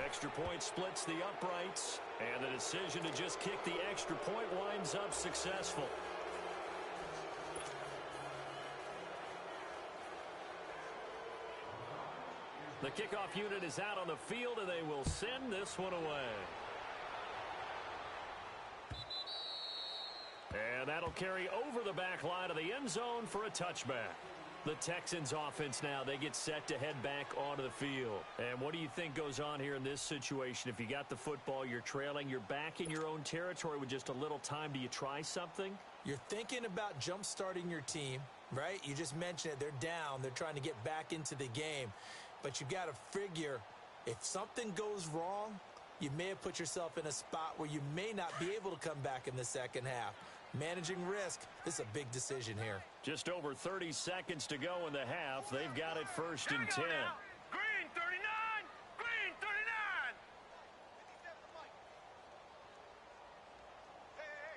extra point splits the uprights, and the decision to just kick the extra point winds up successful. The kickoff unit is out on the field, and they will send this one away. And that'll carry over the back line of the end zone for a touchback. The Texans offense now, they get set to head back onto the field. And what do you think goes on here in this situation? If you got the football, you're trailing, you're back in your own territory with just a little time. Do you try something? You're thinking about jump-starting your team, right? You just mentioned it. They're down. They're trying to get back into the game. But you got to figure, if something goes wrong, you may have put yourself in a spot where you may not be able to come back in the second half. Managing risk, this is a big decision here. Just over 30 seconds to go in the half. They've got it 1st and 10. Green 39! Green 39! Hey!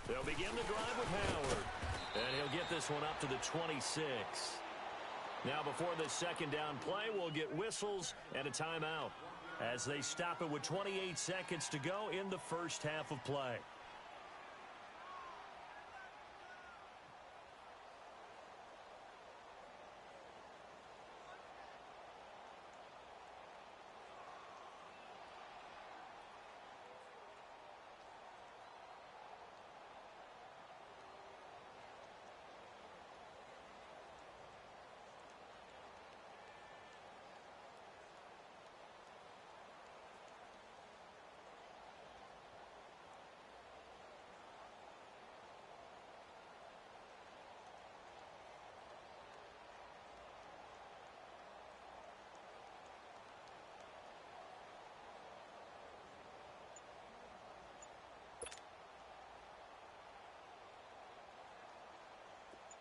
They'll begin the drive with Howard. And he'll get this one up to the 26. Now before this second down play, we'll get whistles and a timeout as they stop it with 28 seconds to go in the first half of play.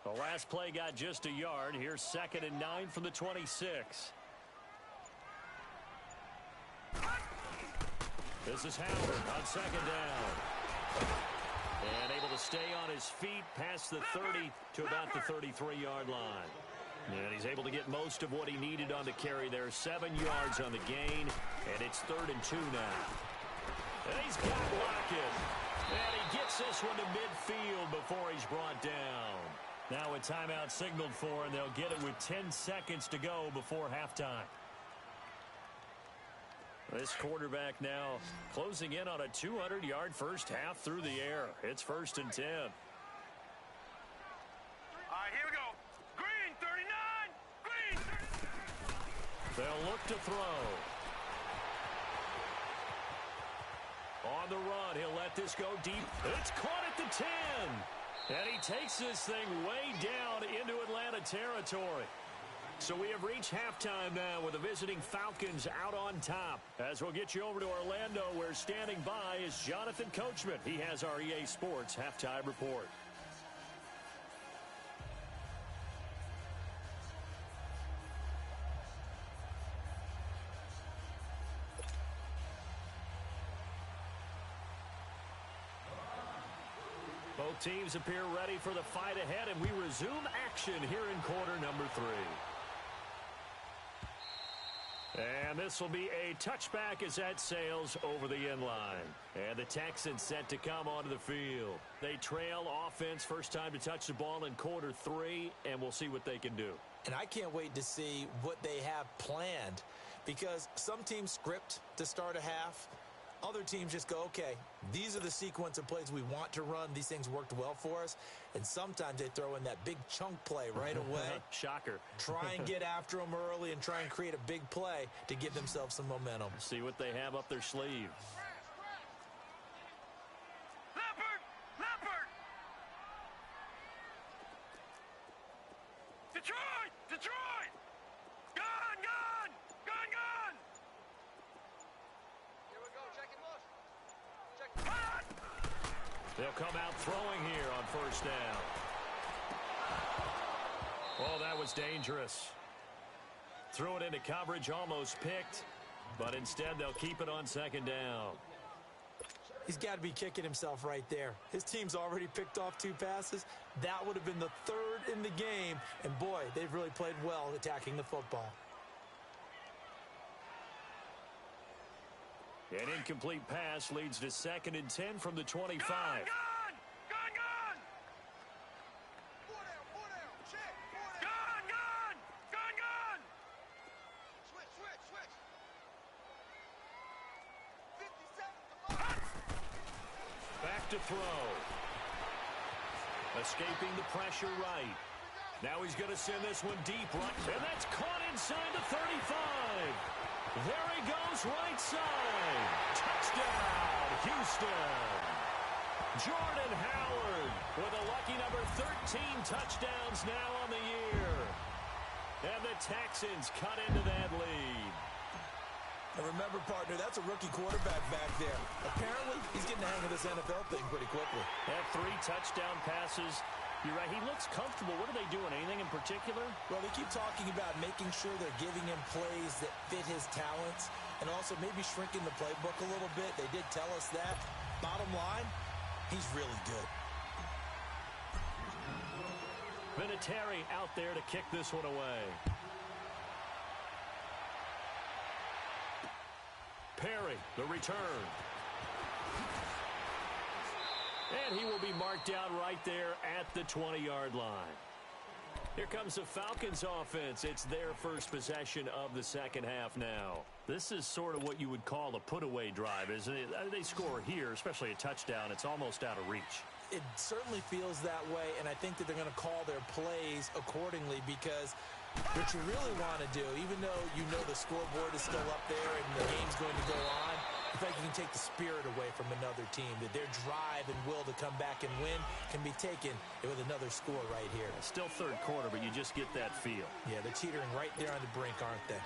The last play got just a yard. Here's 2nd and 9 from the 26. This is Howard on 2nd down. And able to stay on his feet past the 30 to about the 33-yard line. And he's able to get most of what he needed on the carry there. 7 yards on the gain, and it's 3rd and 2 now. And he's got Lockett. And he gets this one to midfield before he's brought down. Now a timeout signaled for, and they'll get it with 10 seconds to go before halftime. This quarterback now closing in on a 200-yard first half through the air. It's 1st and 10. All right, here we go. Green 39! Green 39! They'll look to throw. On the run, he'll let this go deep. It's caught at the 10. And he takes this thing way down into Atlanta territory. So we have reached halftime now with the visiting Falcons out on top. As we'll get you over to Orlando, where standing by is Jonathan Coachman. He has our EA Sports halftime report. Both teams appear ready for the fight ahead, and we resume action here in quarter number 3. And this will be a touchback as that sails over the end line. And the Texans set to come onto the field. They trail offense, first time to touch the ball in quarter 3, and we'll see what they can do. And I can't wait to see what they have planned, because some teams script to start a half. Other teams just go, okay, these are the sequence of plays we want to run. These things worked well for us. And sometimes they throw in that big chunk play right away. Shocker. Try and get after them early and try and create a big play to give themselves some momentum. See what they have up their sleeve. Leopard! Detroit! Gun! Here we go, check and look. They'll come out throwing here on first down. Oh, that was dangerous. Threw it into coverage, almost picked, but instead they'll keep it on second down. He's got to be kicking himself right there. His team's already picked off 2 passes. That would have been the 3rd in the game. And, boy, they've really played well attacking the football. An incomplete pass leads to 2nd and 10 from the 25. Gun! Back to throw. Escaping the pressure right. Now he's going to send this one deep right. And that's caught inside the 35. There he goes right side. Touchdown, Houston. Jordan Howard with a lucky number 13 touchdowns now on the year. And the Texans cut into that lead. And remember, partner, that's a rookie quarterback back there. Apparently, he's getting the hang of this NFL thing pretty quickly. Had 3 touchdown passes. You're right, he looks comfortable. What are they doing? Anything in particular? Well, they keep talking about making sure they're giving him plays that fit his talents and also maybe shrinking the playbook a little bit. They did tell us that. Bottom line, he's really good. Vinatieri out there to kick this one away. Perry, the return. And he will be marked down right there at the 20-yard line. Here comes the Falcons offense. It's their first possession of the second half now. This is sort of what you would call a put-away drive, isn't it? They score here, especially a touchdown. It's almost out of reach. It certainly feels that way, and I think that they're going to call their plays accordingly because what you really want to do, even though you know the scoreboard is still up there and the game's going to go on, I think you can take the spirit away from another team, that their drive and will to come back and win can be taken with another score right here. Still third quarter, but you just get that feel. Yeah, they're teetering right there on the brink, aren't they?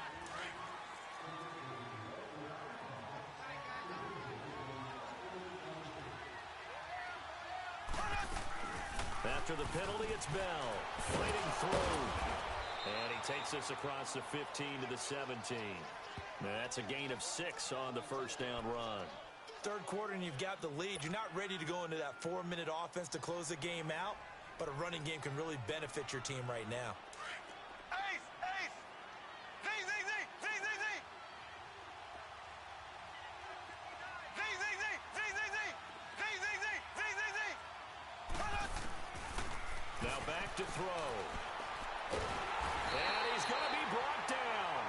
After the penalty, it's Bell fighting through. And he takes us across the 15 to the 17. That's a gain of 6 on the first down run. Third quarter and you've got the lead. You're not ready to go into that 4-minute offense to close the game out, but a running game can really benefit your team right now. Ace! Ace! Z, Z, Z! Z, Z, Z! Z, Z, Z! Z, Z, Z! Z, Z, Z! Z, Z, Z! Now back to throw. And he's going to be brought down.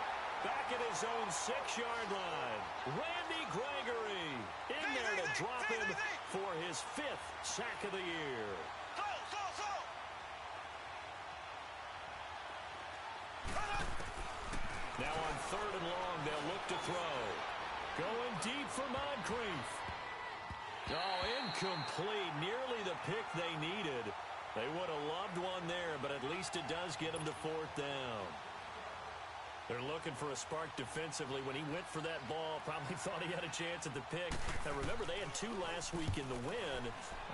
Back at his own 6-yard line. Randy Gregory in there to drop him for his 5th sack of the year. Now on 3rd and long, they'll look to throw. Going deep for Moncrief. Oh, incomplete. Nearly the pick they needed. They would have loved one there, but at least it does get them to 4th down. They're looking for a spark defensively. When he went for that ball, probably thought he had a chance at the pick. Now, remember, they had 2 last week in the win.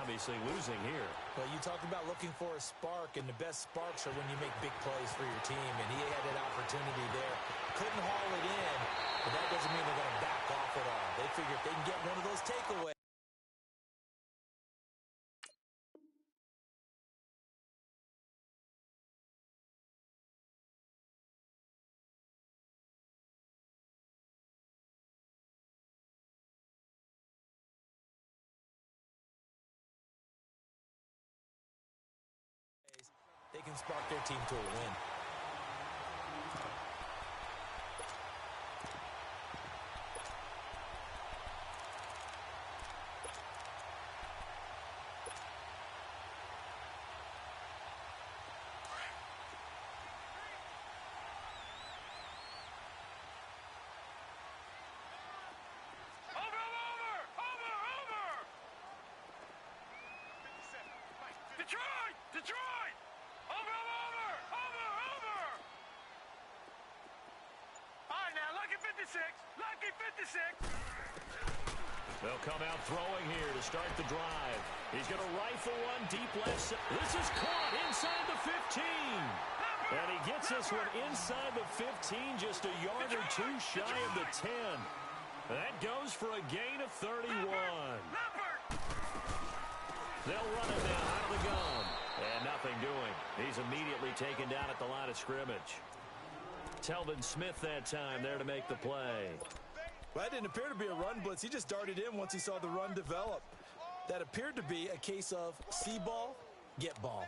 Obviously losing here. Well, you talked about looking for a spark, and the best sparks are when you make big plays for your team, and he had that opportunity there. Couldn't haul it in, but that doesn't mean they're going to back off at all. They figure if they can get one of those takeaways. They can spark their team to a win. Detroit! Detroit! Over! All right, now, lucky 56. Lucky 56. They'll come out throwing here to start the drive. He's going to rifle one deep left side. This is caught inside the 15. And he gets this one inside the 15, just a yard or 2 shy of the 10. That goes for a gain of 31. They'll run it now out of the gun. And nothing doing. He's immediately taken down at the line of scrimmage. Telvin Smith that time there to make the play. Well, that didn't appear to be a run blitz. He just darted in once he saw the run develop. That appeared to be a case of see ball, get ball.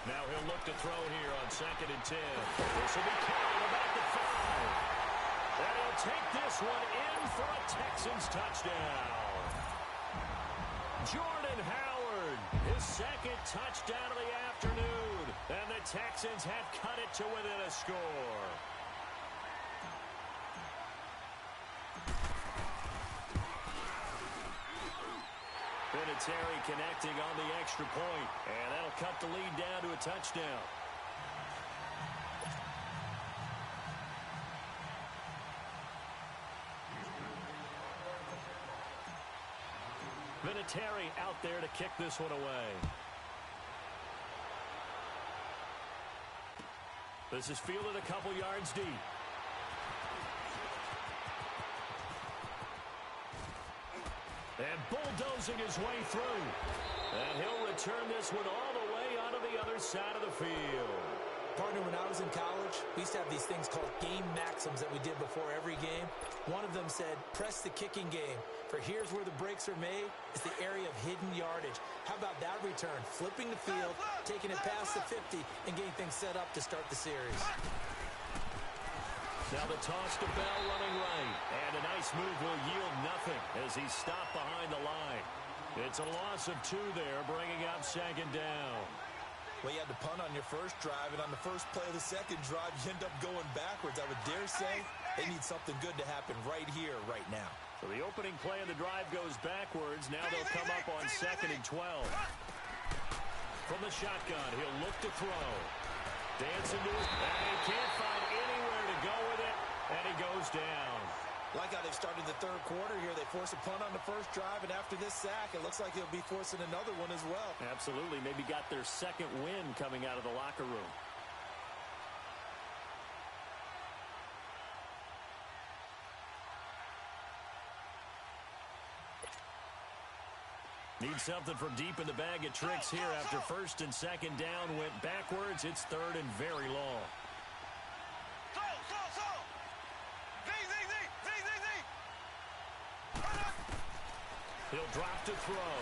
Now he'll look to throw here on 2nd and 10. This will be carried about the 5. And he'll take this one in for a Texans touchdown. Jordan Howard, his 2nd touchdown of the afternoon. And the Texans have cut it to within a score. Terry connecting on the extra point, and that'll cut the lead down to a touchdown. Vinatieri out there to kick this one away. This is fielded a couple yards deep. And bulldozing his way through. And he'll return this one all the way onto the other side of the field. Partner, when I was in college, we used to have these things called game maxims that we did before every game. One of them said, press the kicking game. For here's where the breaks are made. It's the area of hidden yardage. How about that return? Flipping the field, taking it past the 50, and getting things set up to start the series. Now the toss to Bell running right. And a nice move will yield nothing as he's stopped behind the line. It's a loss of 2 there, bringing up 2nd down. Well, you had to punt on your first drive, and on the first play of the second drive, you end up going backwards. I would dare say they need something good to happen right here, right now. So the opening play of the drive goes backwards. Now they'll come up on 2nd and 12. From the shotgun, he'll look to throw. Dancing to his, and he can't find anywhere to go with it, and he goes down. Like how they've started the third quarter here. They force a punt on the first drive, and after this sack, it looks like he'll be forcing another one as well. Absolutely. Maybe got their 2nd win coming out of the locker room. Need something from deep in the bag of tricks here after 1st and 2nd down went backwards. It's 3rd and very long. He'll drop to throw.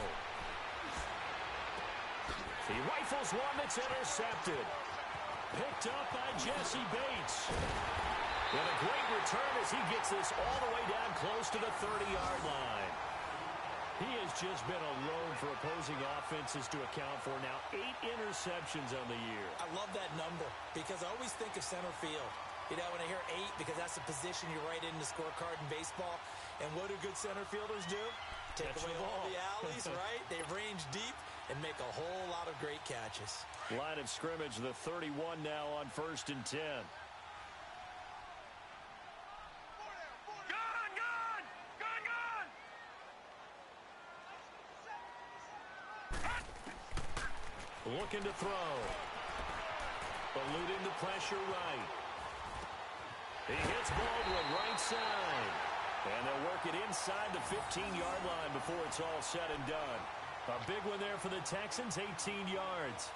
He rifles one that's intercepted. Picked up by Jesse Bates. And a great return as he gets this all the way down close to the 30-yard line. He has just been a load for opposing offenses to account for now. 8 interceptions on the year. I love that number because I always think of center field. You know, when I hear 8, because that's the position you write in the scorecard in baseball. And what do good center fielders do? Take away all the alleys, right? They range deep and make a whole lot of great catches. Line of scrimmage, the 31 now on 1st and 10. Looking to throw. Eluding the pressure right. He hits Baldwin right side. And they'll work it inside the 15-yard line before it's all said and done. A big one there for the Texans, 18 yards.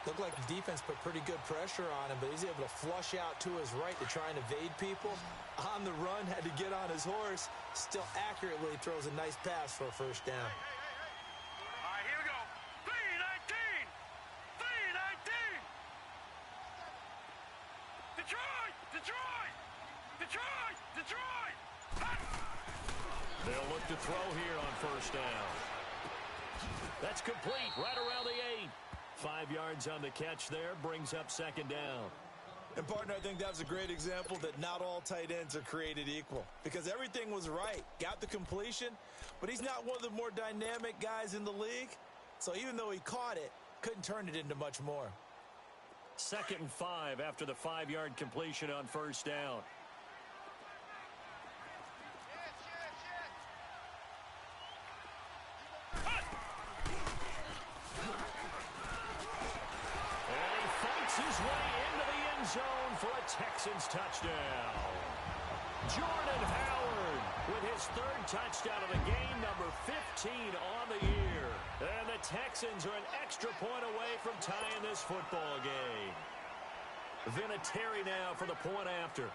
Looked like the defense put pretty good pressure on him, but he's able to flush out to his right to try and evade people. On the run, had to get on his horse. Still accurately throws a nice pass for a 1st down. All right, here we go. 3-19. 3-19. Detroit! Detroit! Detroit! Detroit! They'll look to throw here on 1st down. That's complete right around the 8. 5 yards on the catch there, brings up 2nd down. And, partner, I think that was a great example that not all tight ends are created equal because everything was right. Got the completion, but he's not one of the more dynamic guys in the league. So even though he caught it, Couldn't turn it into much more. 2nd and 5 after the 5-yard completion on 1st down. And he fights his way into the end zone for a Texans touchdown. Jordan Howard with his 3rd touchdown of the game, number 15 on the year. And the Texans are an extra point away from tying this football game. Vinatieri now for the point after.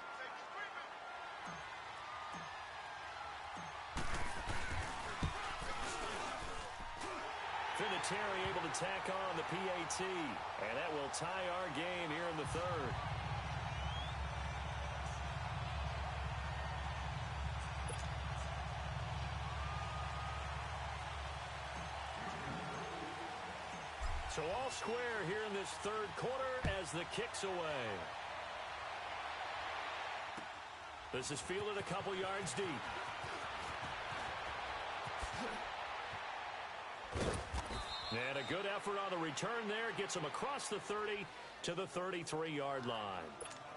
Vinatieri able to tack on the PAT. And that will tie our game here in the 3rd. So all square here in this 3rd quarter as the kick's away. This is fielded a couple yards deep. And a good effort on the return there. Gets him across the 30 to the 33-yard line.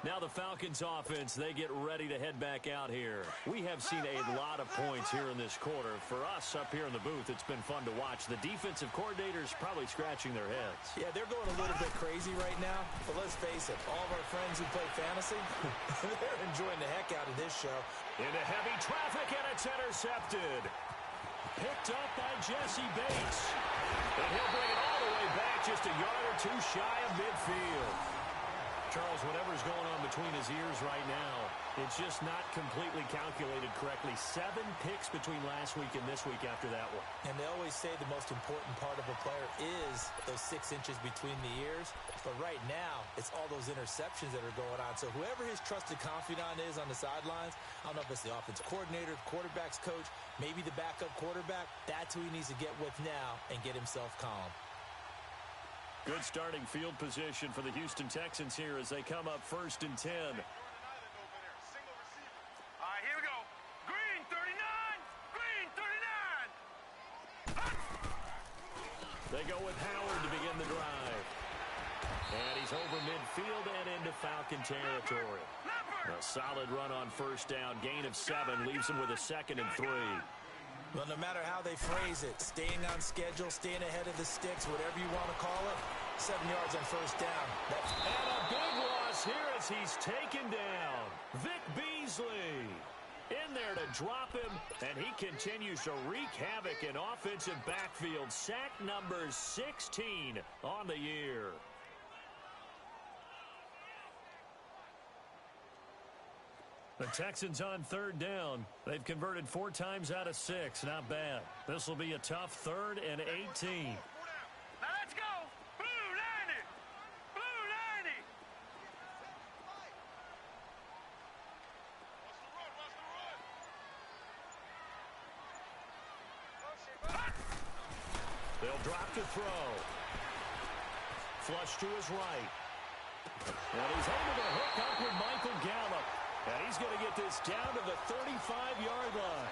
Now the Falcons offense, they get ready to head back out here. We have seen a lot of points here in this quarter. For us up here in the booth, it's been fun to watch. The defensive coordinators probably scratching their heads. Yeah, they're going a little bit crazy right now. But let's face it, all of our friends who play fantasy, they're enjoying the heck out of this show. Into heavy traffic, and it's intercepted. Picked up by Jesse Bates. And he'll bring it all the way back just a yard or two shy of midfield. Charles, whatever's going on between his ears right now, it's just not completely calculated correctly. 7 picks between last week and this week after that one. And they always say the most important part of a player is those 6 inches between the ears. But right now, it's all those interceptions that are going on. So whoever his trusted confidant is on the sidelines, I don't know if it's the offensive coordinator, the quarterback's coach, maybe the backup quarterback, that's who he needs to get with now and get himself calm. Good starting field position for the Houston Texans here as they come up 1st and 10. All right, here we go. Green 39. Green 39. They go with Howard to begin the drive. And he's over midfield and into Falcon territory. A solid run on 1st down. Gain of 7 leaves him with a 2nd and 3. Well, no matter how they phrase it, staying on schedule, staying ahead of the sticks, whatever you want to call it, 7 yards on 1st down. And a big loss here as he's taken down. Vic Beasley in there to drop him, and he continues to wreak havoc in offensive backfield. Sack number 16 on the year. The Texans on 3rd down. They've converted 4 times out of 6. Not bad. This will be a tough 3rd and 18. Now let's go. Blue 90. Blue 90. They'll drop to throw. Flush to his right. And he's able to hook up with Michael Gallup. And he's going to get this down to the 35-yard line.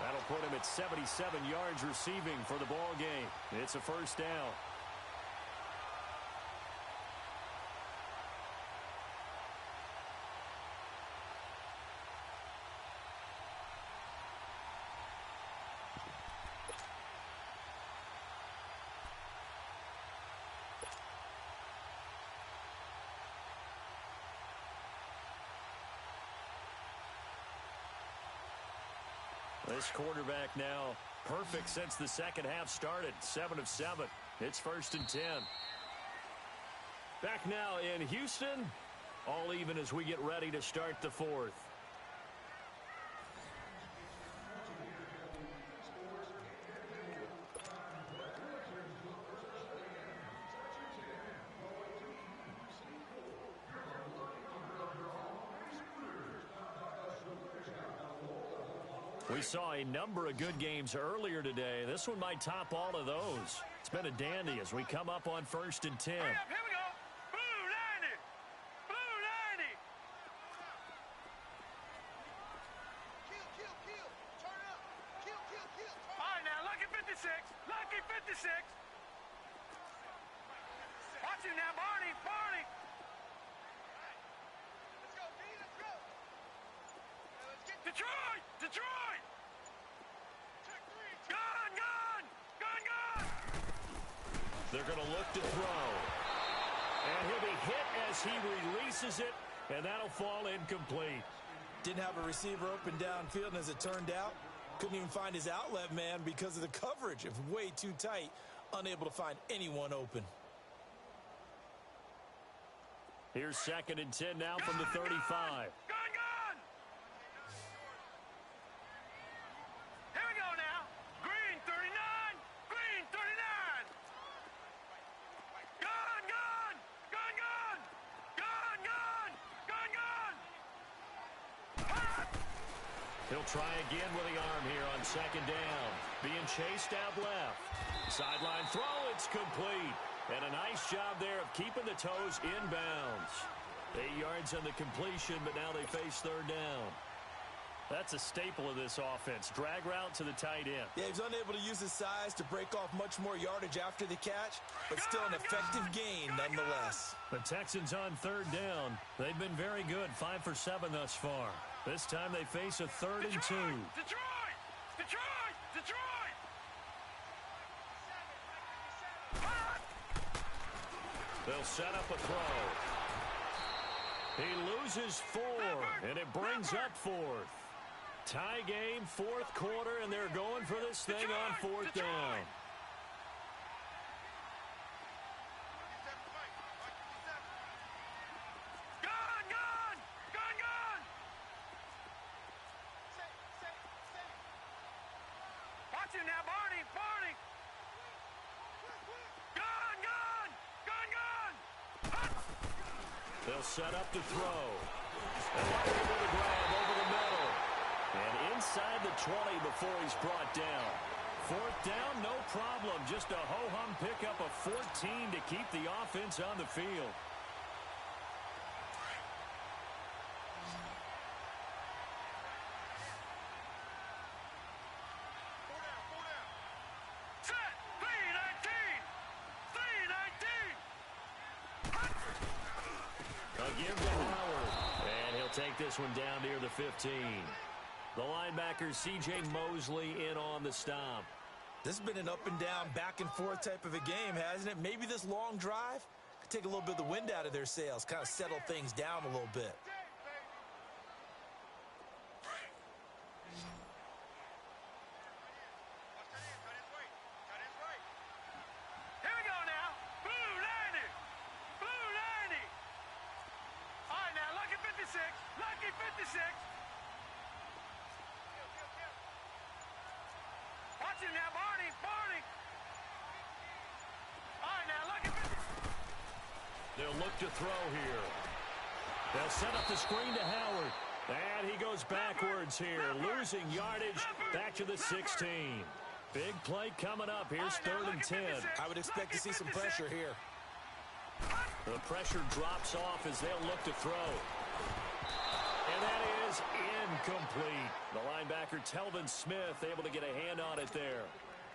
That'll put him at 77 yards receiving for the ball game. It's a 1st down. This quarterback now perfect since the 2nd half started. 7 of 7. It's 1st and 10. Back now in Houston. All even as we get ready to start the 4th. We saw a number of good games earlier today. This one might top all of those. It's been a dandy as we come up on 1st and 10. Hurry up, here we go. Blue 90. Blue 90. Kill. Turn up. Kill. All right, now, lucky 56. Lucky 56. Detroit! Detroit! Gun! Gun! Gun! Gun! They're going to look to throw. And he'll be hit as he releases it, and that'll fall incomplete. Didn't have a receiver open downfield, and as it turned out, couldn't even find his outlet man because of the coverage. It was way too tight, unable to find anyone open. Here's 2nd and 10 now from the 35. Gun! Gun! Here we go now. Green 39. Green 39. Gun! Gun! Gun! Gun! Gun! Gun! Gun! Gun! He'll try again with the arm here on 2nd down. Being chased out left. Sideline throw, it's complete. And a nice job there of keeping the toes inbounds. 8 yards on the completion, but now they face 3rd down. That's a staple of this offense. Drag route to the tight end. Yeah, he's unable to use his size to break off much more yardage after the catch, but still an effective gain nonetheless. The Texans on 3rd down. They've been very good, 5 for 7 thus far. This time they face a 3rd and 2. Detroit! Detroit! Detroit! They'll set up a throw. He loses 4, and it brings up 4th. Tie game, 4th quarter, and they're going for this thing on 4th down. Gun! Gun! Gun! Gun! Watch him now, Barney! Barney! Gun! Gun! Gun! Gun! They'll set up to throw. And able to grab over the middle. And inside the 20 before he's brought down. 4th down, no problem. Just a ho-hum pickup of 14 to keep the offense on the field. Set! 319! 319! A give to Howard. And he'll take this one down near the 15. The linebacker, C.J. Mosley, in on the stop. This has been an up and down, back and forth type of a game, hasn't it? Maybe this long drive could take a little bit of the wind out of their sails, kind of settle things down a little bit. Here we go now. Blue 90. Blue 90. All right, now, lucky 56. Lucky 56. Watch him now, Barney. Barney. All right, now, lucky 56. They'll look to throw here. They'll set up the screen to Howard. And he goes backwards here, losing yardage back to the 16. Big play coming up. Here's 3rd and 10. I would expect to see some pressure here. The pressure drops off as they'll look to throw. And that is incomplete. The linebacker, Telvin Smith, able to get a hand on it there.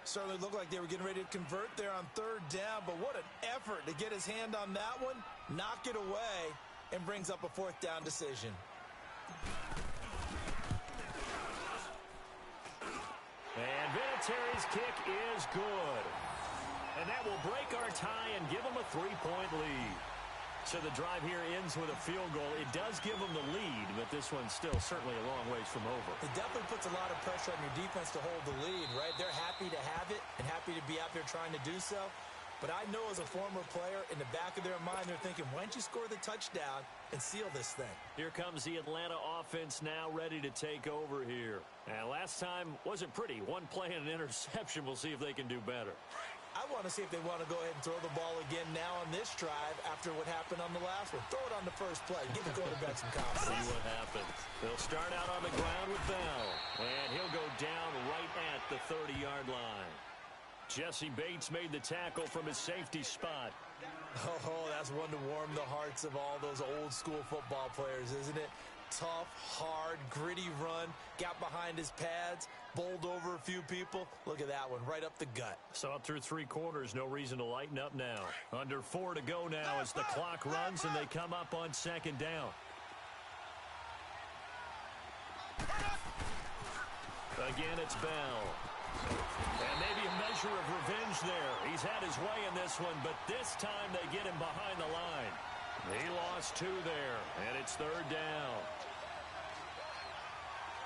Certainly looked like they were getting ready to convert there on 3rd down, but what an effort to get his hand on that one, knock it away, and brings up a 4th down decision. And Vinatieri's kick is good. And that will break our tie and give them a 3-point lead. So the drive here ends with a field goal. It does give them the lead, but this one's still certainly a long ways from over. It definitely puts a lot of pressure on your defense to hold the lead, right? They're happy to have it and happy to be out there trying to do so. But I know as a former player, in the back of their mind, they're thinking, why don't you score the touchdown and seal this thing? Here comes the Atlanta offense now ready to take over here. And last time wasn't pretty. One play and an interception. We'll see if they can do better. I want to see if they want to go ahead and throw the ball again now on this drive after what happened on the last one. Throw it on the first play. Give the quarterback some confidence. See what happens. They'll start out on the ground with Bell. And he'll go down right at the 30-yard line. Jesse Bates made the tackle from his safety spot. Oh, that's one to warm the hearts of all those old school football players, isn't it? Tough, hard, gritty run, got behind his pads, bowled over a few people. Look at that one, right up the gut. Saw it through 3 quarters, no reason to lighten up now. Under 4 to go now as the clock runs and they come up on 2nd down. Again, it's Bell. And maybe a measure of revenge there. He's had his way in this one, but this time they get him behind the line. He lost 2 there, and it's 3rd down.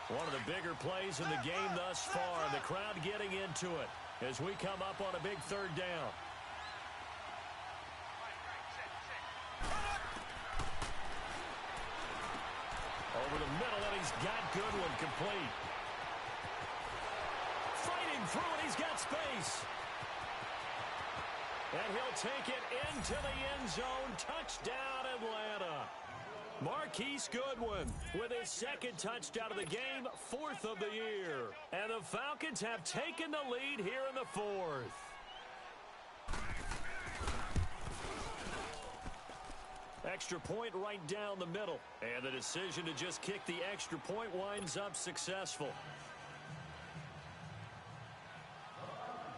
One of the bigger plays in the game thus far. The crowd getting into it as we come up on a big 3rd down. Over the middle, and he's got Goodwin complete. Fighting through it, he's got space. And he'll take it into the end zone. Touchdown, Atlanta. Marquise Goodwin with his 2nd touchdown of the game, 4th of the year. And the Falcons have taken the lead here in the 4th. Extra point right down the middle. And the decision to just kick the extra point winds up successful.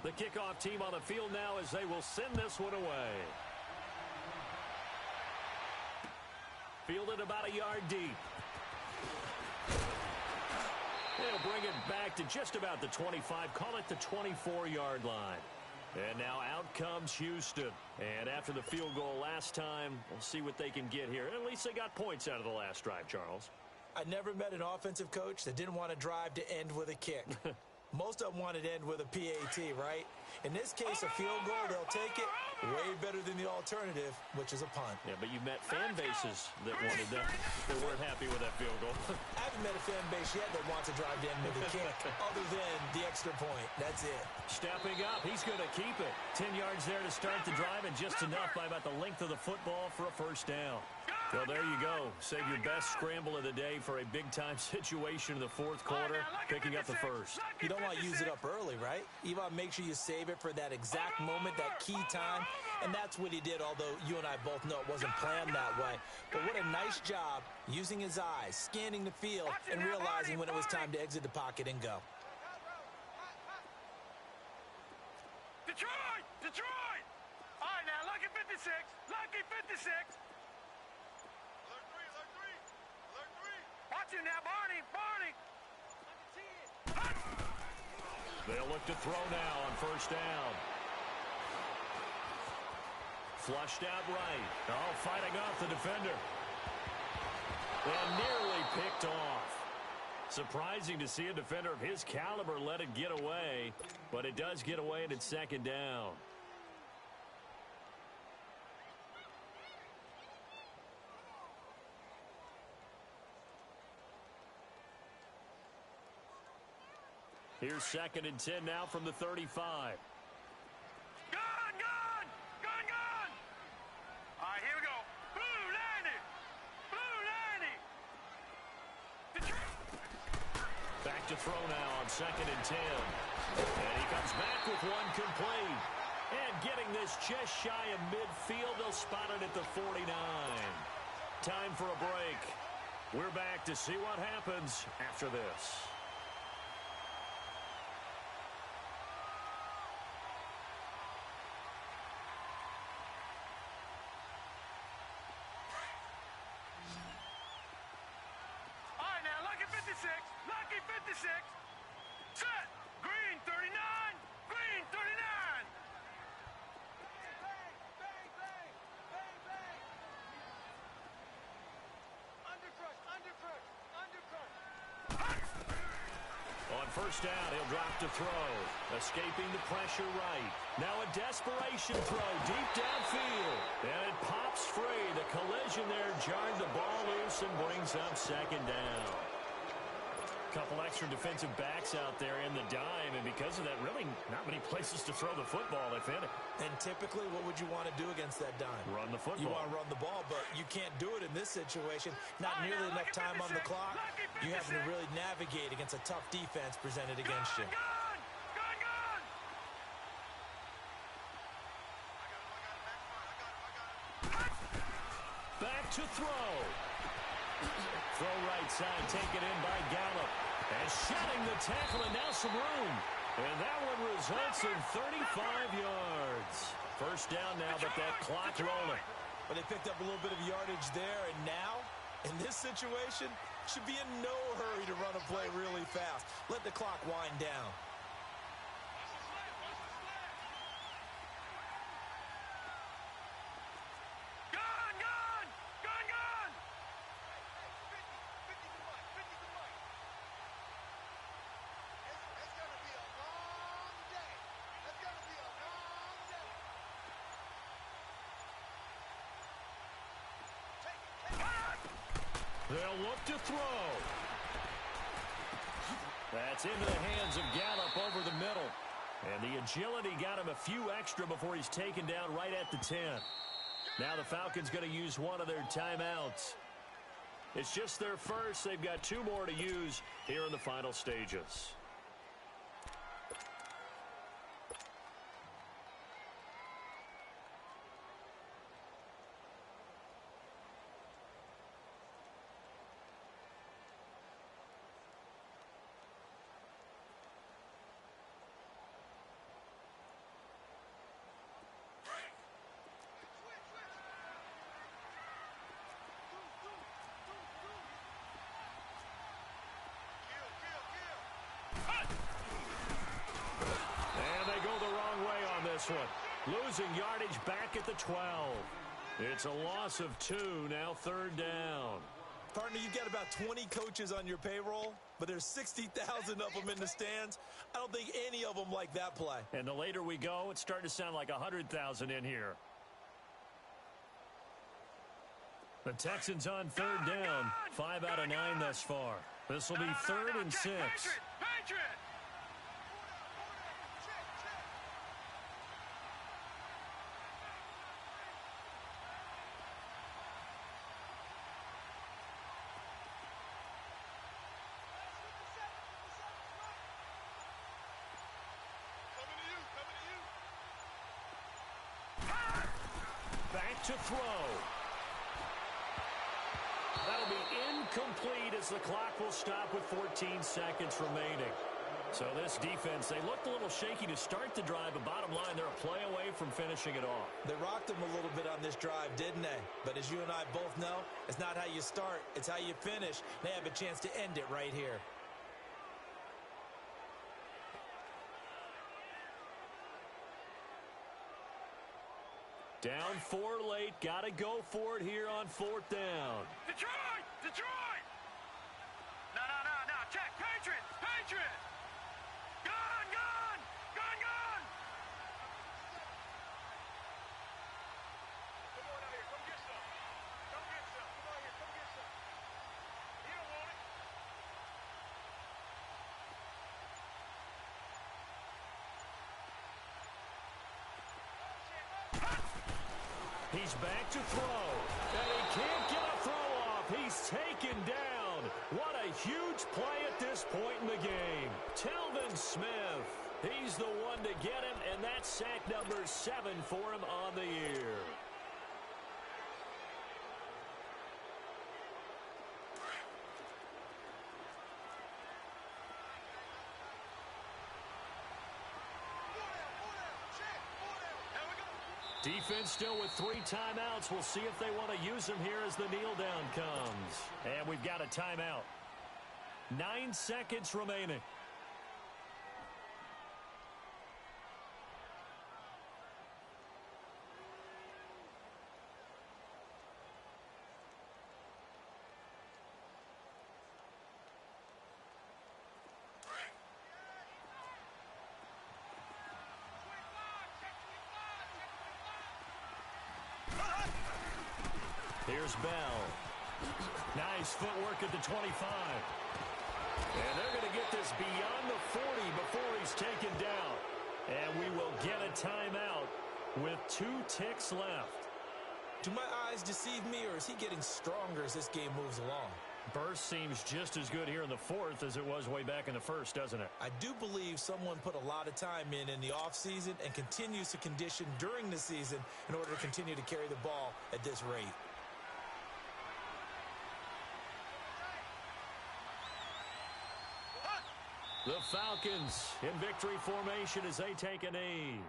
The kickoff team on the field now as they will send this one away. Fielded about a yard deep. They'll bring it back to just about the 25. Call it the 24-yard line. And now out comes Houston. And after the field goal last time, we'll see what they can get here. At least they got points out of the last drive, Charles. I never met an offensive coach that didn't want to drive to end with a kick. Most of them wanted to end with a PAT, right? In this case, a field goal, they'll take it. Way better than the alternative, which is a punt. Yeah, but you met fan bases that wanted that weren't happy with that field goal. I haven't met a fan base yet that wants to drive to end with a kick, other than the extra point. That's it. Stepping up, he's going to keep it. 10 yards there to start the drive, and just enough by about the length of the football for a 1st down. Well, there you go. Save your best scramble of the day for a big-time situation in the 4th quarter, picking up the 1st. You don't want to use it up early, right? You want to make sure you save it for that exact moment, that key time. And that's what he did, although you and I both know it wasn't planned that way. But what a nice job using his eyes, scanning the field, and realizing when it was time to exit the pocket and go. Detroit! Detroit! All right, now, lucky 56. Lucky 56. Watch him now, Barney. Barney. They'll look to throw now on 1st down. Flushed out right. Oh, fighting off the defender. And nearly picked off. Surprising to see a defender of his caliber let it get away, but it does get away and it's 2nd down. Here's 2nd and 10 now from the 35. Gun! Gun! Gun! Gun! All right, here we go. Blue 90! Blue 90! Back to throw now on 2nd and 10. And he comes back with one complete. And getting this just shy of midfield, they'll spot it at the 49. Time for a break. We're back to see what happens after this. Lucky 56. Set. Green 39. Green 39. Bang, bang, bang. Bang, bang. Undercrush, undercrush, undercrush. On 1st down, he'll drop to throw. Escaping the pressure right. Now a desperation throw deep downfield. And it pops free. The collision there jarred the ball loose and brings up 2nd down. Couple extra defensive backs out there in the dime, and because of that, really not many places to throw the football, if any. And typically, what would you want to do against that dime? Run the football. You want to run the ball, but you can't do it in this situation. Not nearly enough time on the clock. You having to really navigate against a tough defense presented against you. Gun! Gun! Gun! Back to throw. Throw right side, taken in by Gallup. And shedding the tackle, and now some room. And that one results in 35 yards. 1st down now, but that clock rolling. But they picked up a little bit of yardage there, and now, in this situation, should be in no hurry to run a play really fast. Let the clock wind down. They'll look to throw. That's into the hands of Gallup over the middle. And the agility got him a few extra before he's taken down right at the 10. Now the Falcons going to use one of their timeouts. It's just their first. They've got 2 more to use here in the final stages. One. Losing yardage back at the 12. It's a loss of 2, now 3rd down. Partner, you've got about 20 coaches on your payroll, but there's 60,000 of them in the stands. I don't think any of them like that play. And the later we go, it's starting to sound like 100,000 in here. The Texans on 3rd down. 5 out of 9 thus far. This will be 3rd and 6. Patriot! Back to throw. That'll be incomplete as the clock will stop with 14 seconds remaining. So this defense, they looked a little shaky to start the drive, but bottom line, they're a play away from finishing it off. They rocked them a little bit on this drive, didn't they? But as you and I both know, it's not how you start, it's how you finish. They have a chance to end it right here. Down 4 late. Got to go for it here on 4th down. Detroit! Detroit! No. Check. Patriot! Patriot! Gun! Gun! Gun! Gun! Come on out here. Come get some. Come get some. Come on here. Come get some. You don't want it. He's back to throw. And he can't get a throw off. He's taken down. What a huge play at this point in the game. Telvin Smith. He's the one to get him, and that's sack number 7 for him on the year. Defense still with 3 timeouts. We'll see if they want to use them here as the kneel down comes. And we've got a timeout. 9 seconds remaining. Here's Bell. Nice footwork at the 25. And they're going to get this beyond the 40 before he's taken down. And we will get a timeout with 2 ticks left. Do my eyes deceive me, or is he getting stronger as this game moves along? Burst seems just as good here in the 4th as it was way back in the 1st, doesn't it? I do believe someone put a lot of time in the offseason and continues to condition during the season in order to continue to carry the ball at this rate. The Falcons in victory formation as they take a knee.